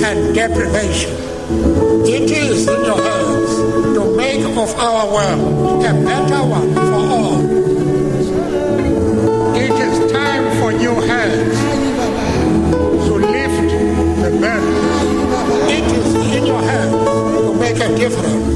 and deprivation. It is in your hands to make of our world a better one for all. It is time for new hands to lift the burden. It is in your hands to make a difference.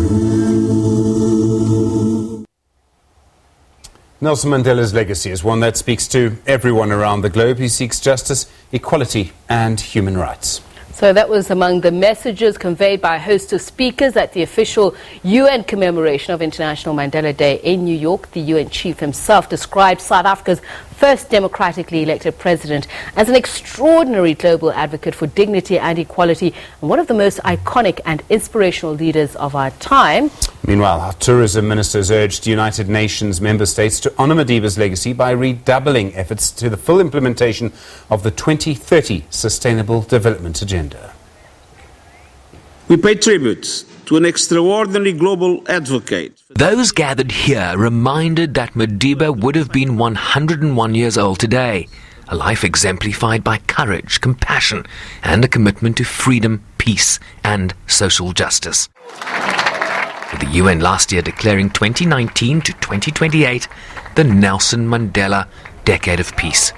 Nelson Mandela's legacy is one that speaks to everyone around the globe. He seeks justice, equality and human rights. So that was among the messages conveyed by a host of speakers at the official UN commemoration of International Mandela Day in New York. The UN chief himself described South Africa's first democratically elected president as an extraordinary global advocate for dignity and equality and one of the most iconic and inspirational leaders of our time. Meanwhile, our tourism ministers urged United Nations member states to honour Madiba's legacy by redoubling efforts to the full implementation of the 2030 Sustainable Development Agenda. We pay tribute to an extraordinary global advocate. Those gathered here reminded that Madiba would have been 101 years old today, a life exemplified by courage, compassion and a commitment to freedom, peace and social justice. With the UN last year declaring 2019 to 2028 the Nelson Mandela Decade of Peace.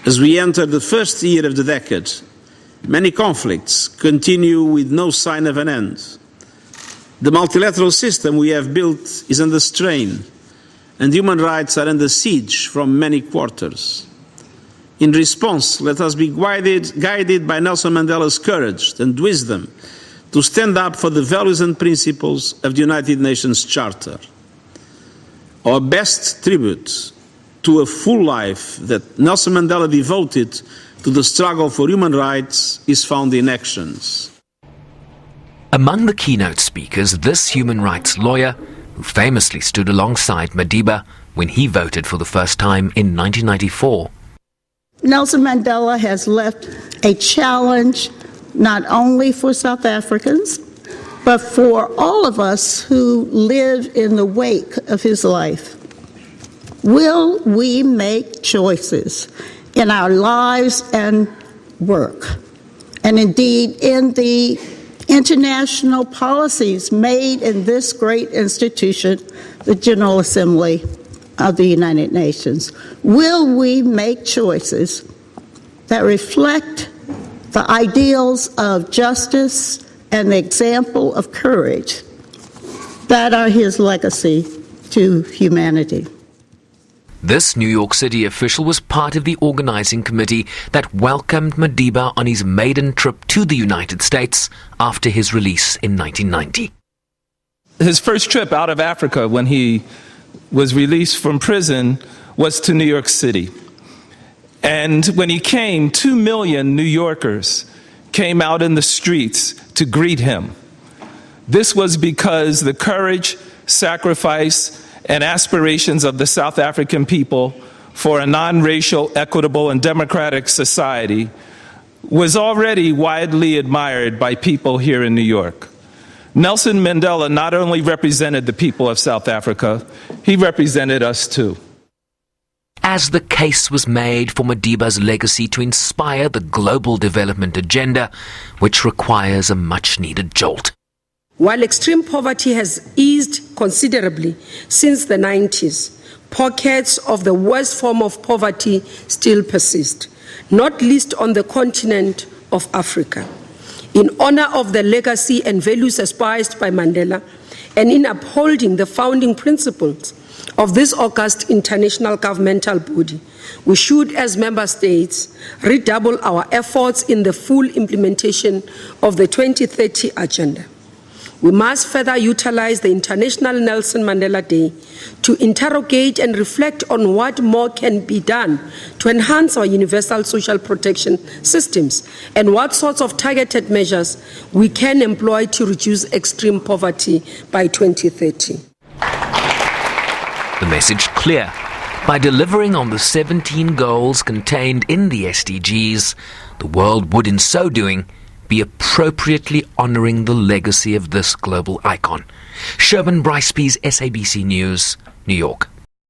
As we enter the first year of the decade, many conflicts continue with no sign of an end. The multilateral system we have built is under strain, and human rights are under siege from many quarters. In response, let us be guided by Nelson Mandela's courage and wisdom to stand up for the values and principles of the United Nations Charter. Our best tribute to a full life that Nelson Mandela devoted to the struggle for human rights is found in actions. Among the keynote speakers, this human rights lawyer, who famously stood alongside Madiba when he voted for the first time in 1994. Nelson Mandela has left a challenge not only for South Africans, but for all of us who live in the wake of his life. Will we make choices in our lives and work, and indeed in the international policies made in this great institution, the General Assembly of the United Nations? Will we make choices that reflect the ideals of justice and the example of courage that are his legacy to humanity? This New York City official was part of the organizing committee that welcomed Madiba on his maiden trip to the United States after his release in 1990. His first trip out of Africa when he was released from prison was to New York City. And when he came, 2 million New Yorkers came out in the streets to greet him. This was because the courage, sacrifice, and aspirations of the South African people for a non-racial, equitable, and democratic society was already widely admired by people here in New York. Nelson Mandela not only represented the people of South Africa, he represented us too. As the case was made for Madiba's legacy to inspire the global development agenda, which requires a much-needed jolt. While extreme poverty has eased considerably since the 90s, pockets of the worst form of poverty still persist, not least on the continent of Africa. In honor of the legacy and values espoused by Mandela, and in upholding the founding principles of this august international governmental body, we should, as member states, redouble our efforts in the full implementation of the 2030 agenda. We must further utilize the International Nelson Mandela Day to interrogate and reflect on what more can be done to enhance our universal social protection systems and what sorts of targeted measures we can employ to reduce extreme poverty by 2030. The message clear. By delivering on the 17 goals contained in the SDGs, the world would in so doing be appropriately honouring the legacy of this global icon. Sherman Bryceby's SABC News, New York.